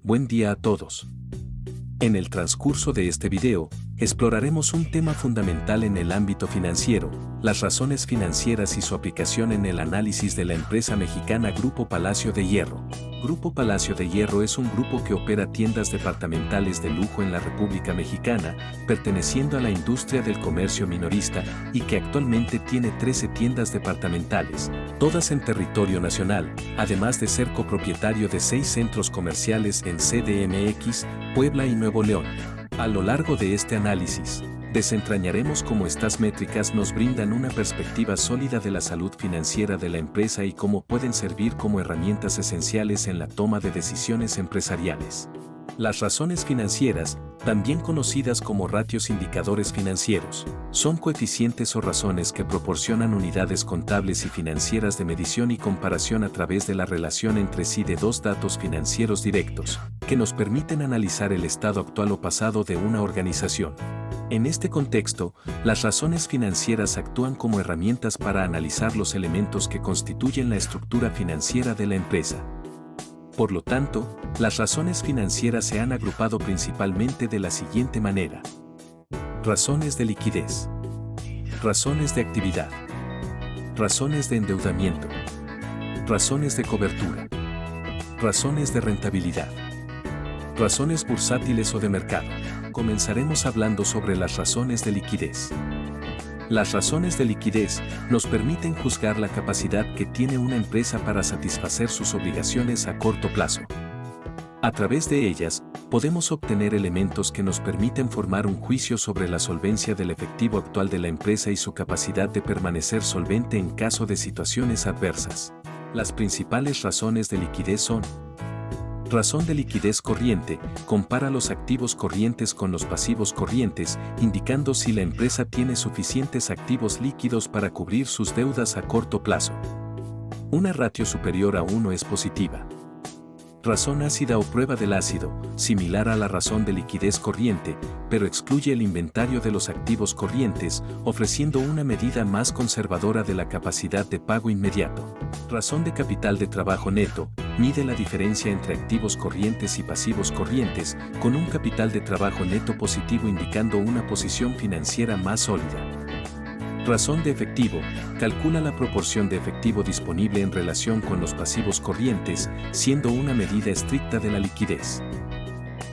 Buen día a todos. En el transcurso de este video, exploraremos un tema fundamental en el ámbito financiero, las razones financieras y su aplicación en el análisis de la empresa mexicana Grupo Palacio de Hierro. Grupo Palacio de Hierro es un grupo que opera tiendas departamentales de lujo en la República Mexicana, perteneciendo a la industria del comercio minorista y que actualmente tiene 13 tiendas departamentales, todas en territorio nacional, además de ser copropietario de 6 centros comerciales en CDMX, Puebla y Nuevo León. A lo largo de este análisis, desentrañaremos cómo estas métricas nos brindan una perspectiva sólida de la salud financiera de la empresa y cómo pueden servir como herramientas esenciales en la toma de decisiones empresariales. Las razones financieras, también conocidas como ratios indicadores financieros, son coeficientes o razones que proporcionan unidades contables y financieras de medición y comparación a través de la relación entre sí de dos datos financieros directos, que nos permiten analizar el estado actual o pasado de una organización. En este contexto, las razones financieras actúan como herramientas para analizar los elementos que constituyen la estructura financiera de la empresa. Por lo tanto, las razones financieras se han agrupado principalmente de la siguiente manera. Razones de liquidez. Razones de actividad. Razones de endeudamiento. Razones de cobertura. Razones de rentabilidad. Razones bursátiles o de mercado. Comenzaremos hablando sobre las razones de liquidez. Las razones de liquidez nos permiten juzgar la capacidad que tiene una empresa para satisfacer sus obligaciones a corto plazo. A través de ellas, podemos obtener elementos que nos permiten formar un juicio sobre la solvencia del efectivo actual de la empresa y su capacidad de permanecer solvente en caso de situaciones adversas. Las principales razones de liquidez son: razón de liquidez corriente, compara los activos corrientes con los pasivos corrientes, indicando si la empresa tiene suficientes activos líquidos para cubrir sus deudas a corto plazo. Una ratio superior a 1 es positiva. Razón ácida o prueba del ácido, similar a la razón de liquidez corriente, pero excluye el inventario de los activos corrientes, ofreciendo una medida más conservadora de la capacidad de pago inmediato. Razón de capital de trabajo neto, mide la diferencia entre activos corrientes y pasivos corrientes, con un capital de trabajo neto positivo indicando una posición financiera más sólida. Razón de efectivo, calcula la proporción de efectivo disponible en relación con los pasivos corrientes, siendo una medida estricta de la liquidez.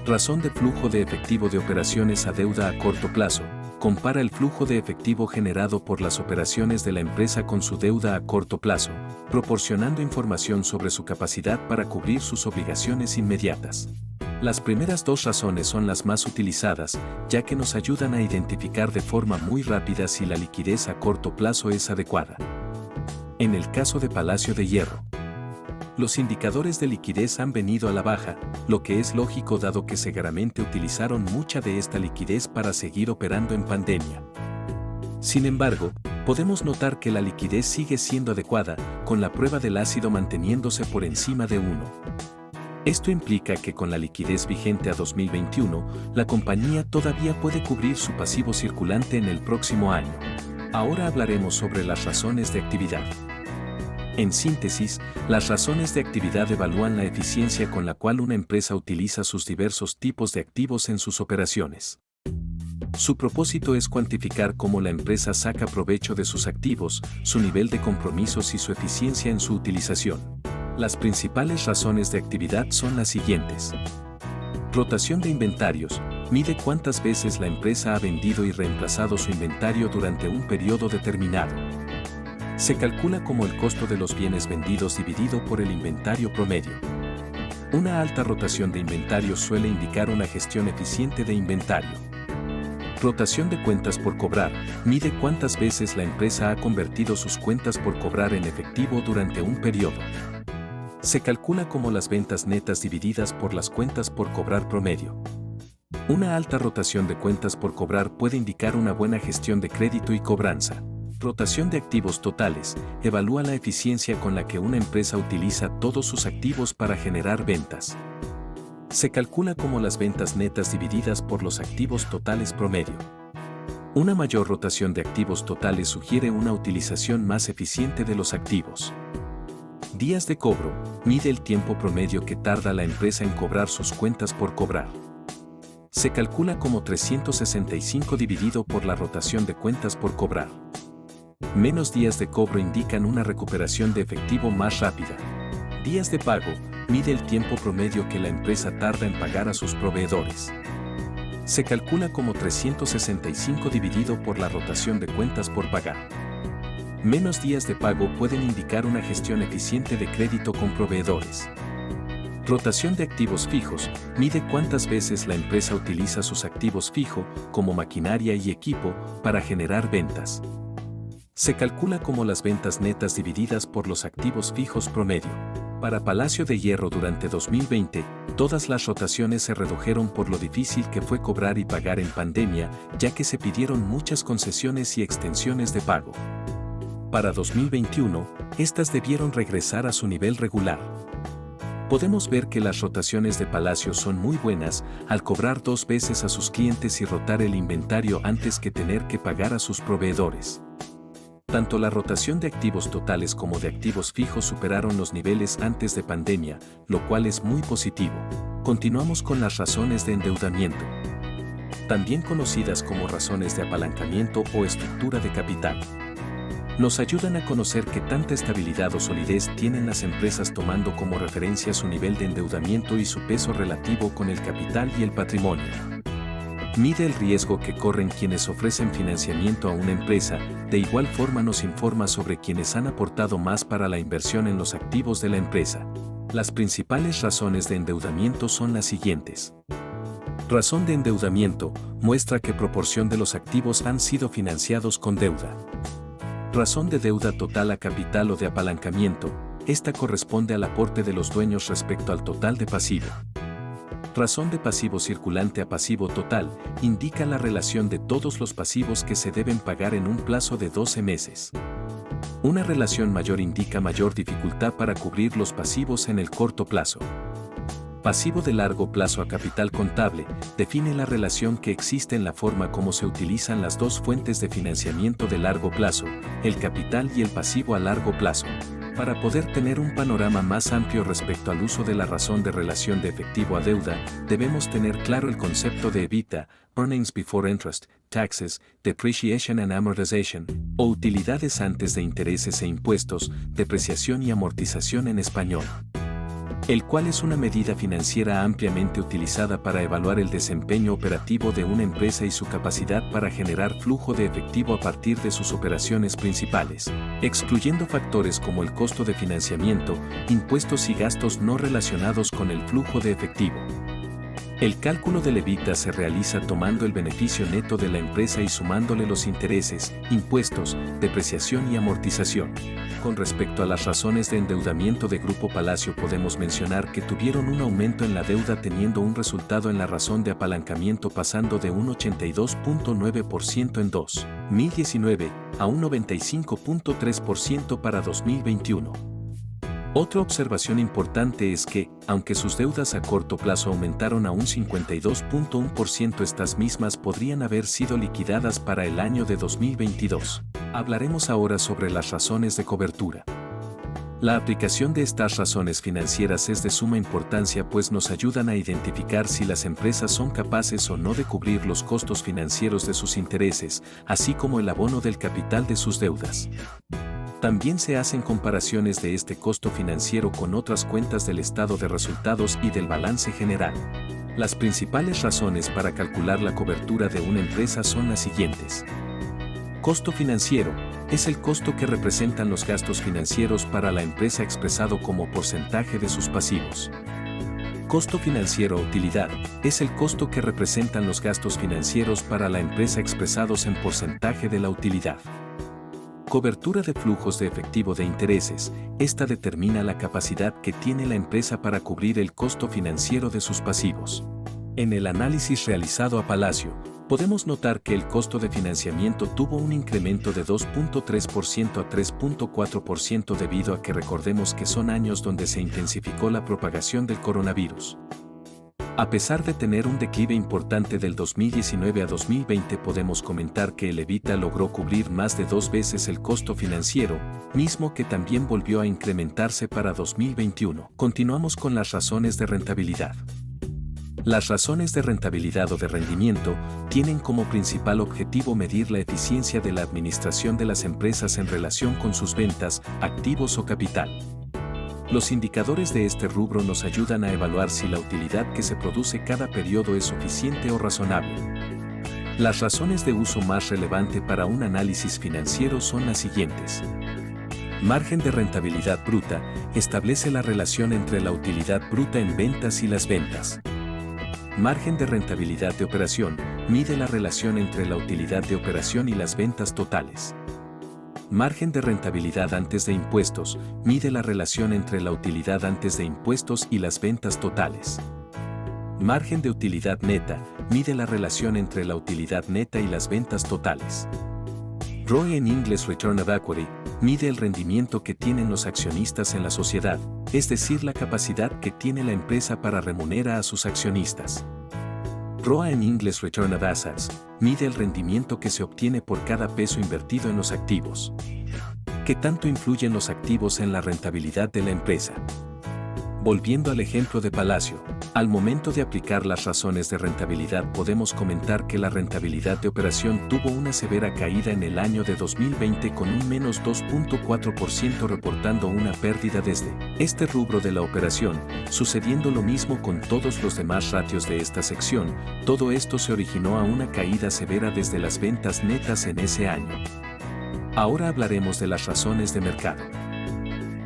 Razón de flujo de efectivo de operaciones a deuda a corto plazo, compara el flujo de efectivo generado por las operaciones de la empresa con su deuda a corto plazo, proporcionando información sobre su capacidad para cubrir sus obligaciones inmediatas. Las primeras dos razones son las más utilizadas, ya que nos ayudan a identificar de forma muy rápida si la liquidez a corto plazo es adecuada. En el caso de Palacio de Hierro, los indicadores de liquidez han venido a la baja, lo que es lógico dado que seguramente utilizaron mucha de esta liquidez para seguir operando en pandemia. Sin embargo, podemos notar que la liquidez sigue siendo adecuada, con la prueba del ácido manteniéndose por encima de 1. Esto implica que con la liquidez vigente a 2021, la compañía todavía puede cubrir su pasivo circulante en el próximo año. Ahora hablaremos sobre las razones de actividad. En síntesis, las razones de actividad evalúan la eficiencia con la cual una empresa utiliza sus diversos tipos de activos en sus operaciones. Su propósito es cuantificar cómo la empresa saca provecho de sus activos, su nivel de compromisos y su eficiencia en su utilización. Las principales razones de actividad son las siguientes. Rotación de inventarios, mide cuántas veces la empresa ha vendido y reemplazado su inventario durante un periodo determinado. Se calcula como el costo de los bienes vendidos dividido por el inventario promedio. Una alta rotación de inventarios suele indicar una gestión eficiente de inventario. Rotación de cuentas por cobrar, mide cuántas veces la empresa ha convertido sus cuentas por cobrar en efectivo durante un periodo. Se calcula como las ventas netas divididas por las cuentas por cobrar promedio. Una alta rotación de cuentas por cobrar puede indicar una buena gestión de crédito y cobranza. Rotación de activos totales, evalúa la eficiencia con la que una empresa utiliza todos sus activos para generar ventas. Se calcula como las ventas netas divididas por los activos totales promedio. Una mayor rotación de activos totales sugiere una utilización más eficiente de los activos. Días de cobro, mide el tiempo promedio que tarda la empresa en cobrar sus cuentas por cobrar. Se calcula como 365 dividido por la rotación de cuentas por cobrar. Menos días de cobro indican una recuperación de efectivo más rápida. Días de pago, mide el tiempo promedio que la empresa tarda en pagar a sus proveedores. Se calcula como 365 dividido por la rotación de cuentas por pagar. Menos días de pago pueden indicar una gestión eficiente de crédito con proveedores. Rotación de activos fijos, mide cuántas veces la empresa utiliza sus activos fijos, como maquinaria y equipo, para generar ventas. Se calcula como las ventas netas divididas por los activos fijos promedio. Para Palacio de Hierro durante 2020, todas las rotaciones se redujeron por lo difícil que fue cobrar y pagar en pandemia, ya que se pidieron muchas concesiones y extensiones de pago. Para 2021, estas debieron regresar a su nivel regular. Podemos ver que las rotaciones de Palacio son muy buenas al cobrar 2 veces a sus clientes y rotar el inventario antes que tener que pagar a sus proveedores. Tanto la rotación de activos totales como de activos fijos superaron los niveles antes de pandemia, lo cual es muy positivo. Continuamos con las razones de endeudamiento, también conocidas como razones de apalancamiento o estructura de capital. Nos ayudan a conocer qué tanta estabilidad o solidez tienen las empresas tomando como referencia su nivel de endeudamiento y su peso relativo con el capital y el patrimonio. Mide el riesgo que corren quienes ofrecen financiamiento a una empresa, de igual forma nos informa sobre quienes han aportado más para la inversión en los activos de la empresa. Las principales razones de endeudamiento son las siguientes. Razón de endeudamiento, muestra qué proporción de los activos han sido financiados con deuda. Razón de deuda total a capital o de apalancamiento, esta corresponde al aporte de los dueños respecto al total de pasivo. Razón de pasivo circulante a pasivo total, indica la relación de todos los pasivos que se deben pagar en un plazo de 12 meses. Una relación mayor indica mayor dificultad para cubrir los pasivos en el corto plazo. Pasivo de largo plazo a capital contable, define la relación que existe en la forma como se utilizan las dos fuentes de financiamiento de largo plazo, el capital y el pasivo a largo plazo. Para poder tener un panorama más amplio respecto al uso de la razón de relación de efectivo a deuda, debemos tener claro el concepto de EBITDA, Earnings Before Interest, Taxes, Depreciation and Amortization, o utilidades antes de intereses e impuestos, depreciación y amortización en español, el cual es una medida financiera ampliamente utilizada para evaluar el desempeño operativo de una empresa y su capacidad para generar flujo de efectivo a partir de sus operaciones principales, excluyendo factores como el costo de financiamiento, impuestos y gastos no relacionados con el flujo de efectivo. El cálculo del EBITDA se realiza tomando el beneficio neto de la empresa y sumándole los intereses, impuestos, depreciación y amortización. Con respecto a las razones de endeudamiento de Grupo Palacio podemos mencionar que tuvieron un aumento en la deuda teniendo un resultado en la razón de apalancamiento pasando de un 82.9% en 2019 a un 95.3% para 2021. Otra observación importante es que, aunque sus deudas a corto plazo aumentaron a un 52.1%, estas mismas podrían haber sido liquidadas para el año de 2022. Hablaremos ahora sobre las razones de cobertura. La aplicación de estas razones financieras es de suma importancia pues nos ayudan a identificar si las empresas son capaces o no de cubrir los costos financieros de sus intereses, así como el abono del capital de sus deudas. También se hacen comparaciones de este costo financiero con otras cuentas del estado de resultados y del balance general. Las principales razones para calcular la cobertura de una empresa son las siguientes. Costo financiero es el costo que representan los gastos financieros para la empresa expresado como porcentaje de sus pasivos. Costo financiero o utilidad es el costo que representan los gastos financieros para la empresa expresados en porcentaje de la utilidad. Cobertura de flujos de efectivo de intereses, esta determina la capacidad que tiene la empresa para cubrir el costo financiero de sus pasivos. En el análisis realizado a Palacio, podemos notar que el costo de financiamiento tuvo un incremento de 2.3% a 3.4% debido a que recordemos que son años donde se intensificó la propagación del coronavirus. A pesar de tener un declive importante del 2019 a 2020, podemos comentar que el EBITDA logró cubrir más de 2 veces el costo financiero, mismo que también volvió a incrementarse para 2021. Continuamos con las razones de rentabilidad. Las razones de rentabilidad o de rendimiento tienen como principal objetivo medir la eficiencia de la administración de las empresas en relación con sus ventas, activos o capital. Los indicadores de este rubro nos ayudan a evaluar si la utilidad que se produce cada periodo es suficiente o razonable. Las razones de uso más relevante para un análisis financiero son las siguientes. Margen de rentabilidad bruta establece la relación entre la utilidad bruta en ventas y las ventas. Margen de rentabilidad de operación mide la relación entre la utilidad de operación y las ventas totales. Margen de rentabilidad antes de impuestos mide la relación entre la utilidad antes de impuestos y las ventas totales. Margen de utilidad neta mide la relación entre la utilidad neta y las ventas totales. ROE en inglés Return of Equity mide el rendimiento que tienen los accionistas en la sociedad, es decir, la capacidad que tiene la empresa para remunerar a sus accionistas. ROA en inglés Return of Assets mide el rendimiento que se obtiene por cada peso invertido en los activos. ¿Qué tanto influyen los activos en la rentabilidad de la empresa? Volviendo al ejemplo de Palacio, al momento de aplicar las razones de rentabilidad podemos comentar que la rentabilidad de operación tuvo una severa caída en el año de 2020 con un menos 2.4% reportando una pérdida desde este rubro de la operación, sucediendo lo mismo con todos los demás ratios de esta sección. Todo esto se originó a una caída severa desde las ventas netas en ese año. Ahora hablaremos de las razones de mercado.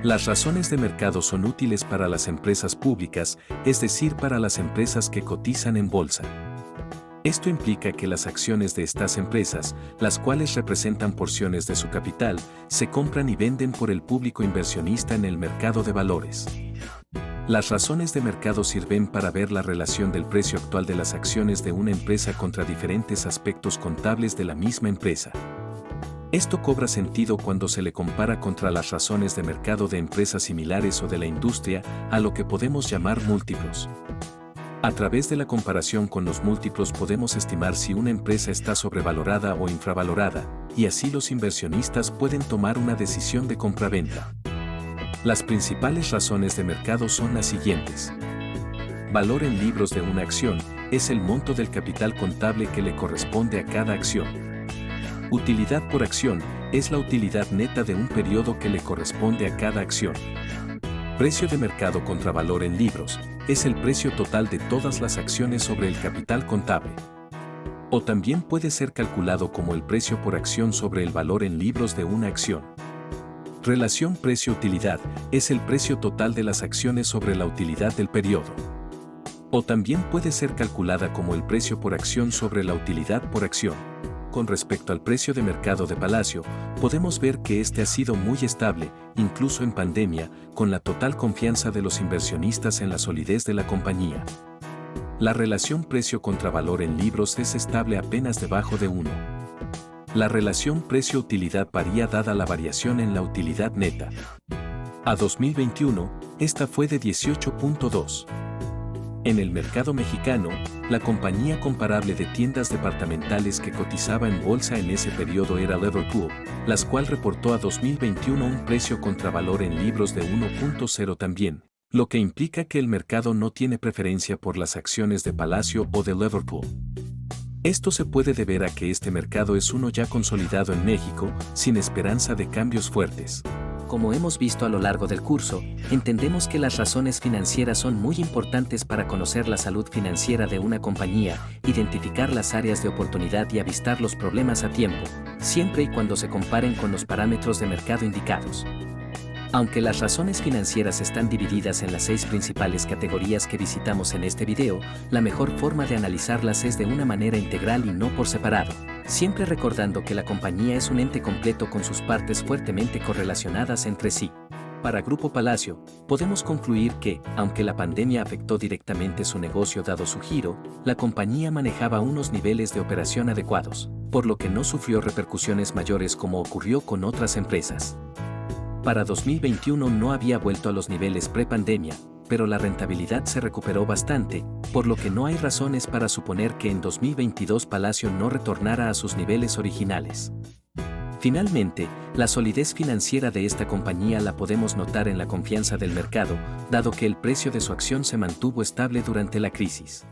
Las razones de mercado son útiles para las empresas públicas, es decir, para las empresas que cotizan en bolsa. Esto implica que las acciones de estas empresas, las cuales representan porciones de su capital, se compran y venden por el público inversionista en el mercado de valores. Las razones de mercado sirven para ver la relación del precio actual de las acciones de una empresa contra diferentes aspectos contables de la misma empresa. Esto cobra sentido cuando se le compara contra las razones de mercado de empresas similares o de la industria, a lo que podemos llamar múltiplos. A través de la comparación con los múltiplos podemos estimar si una empresa está sobrevalorada o infravalorada, y así los inversionistas pueden tomar una decisión de compraventa. Las principales razones de mercado son las siguientes. Valor en libros de una acción es el monto del capital contable que le corresponde a cada acción. Utilidad por acción es la utilidad neta de un periodo que le corresponde a cada acción. Precio de mercado contra valor en libros es el precio total de todas las acciones sobre el capital contable. O también puede ser calculado como el precio por acción sobre el valor en libros de una acción. Relación precio-utilidad es el precio total de las acciones sobre la utilidad del periodo. O también puede ser calculada como el precio por acción sobre la utilidad por acción. Con respecto al precio de mercado de Palacio, podemos ver que este ha sido muy estable, incluso en pandemia, con la total confianza de los inversionistas en la solidez de la compañía. La relación precio contra valor en libros es estable apenas debajo de 1. La relación precio-utilidad varía dada la variación en la utilidad neta. A 2021, esta fue de 18.2. En el mercado mexicano, la compañía comparable de tiendas departamentales que cotizaba en bolsa en ese periodo era Liverpool, la cual reportó a 2021 un precio contra valor en libros de 1.0 también, lo que implica que el mercado no tiene preferencia por las acciones de Palacio o de Liverpool. Esto se puede deber a que este mercado es uno ya consolidado en México, sin esperanza de cambios fuertes. Como hemos visto a lo largo del curso, entendemos que las razones financieras son muy importantes para conocer la salud financiera de una compañía, identificar las áreas de oportunidad y avistar los problemas a tiempo, siempre y cuando se comparen con los parámetros de mercado indicados. Aunque las razones financieras están divididas en las 6 principales categorías que visitamos en este video, la mejor forma de analizarlas es de una manera integral y no por separado, siempre recordando que la compañía es un ente completo con sus partes fuertemente correlacionadas entre sí. Para Grupo Palacio, podemos concluir que, aunque la pandemia afectó directamente su negocio dado su giro, la compañía manejaba unos niveles de operación adecuados, por lo que no sufrió repercusiones mayores como ocurrió con otras empresas. Para 2021 no había vuelto a los niveles pre-pandemia, pero la rentabilidad se recuperó bastante, por lo que no hay razones para suponer que en 2022 Palacio no retornara a sus niveles originales. Finalmente, la solidez financiera de esta compañía la podemos notar en la confianza del mercado, dado que el precio de su acción se mantuvo estable durante la crisis.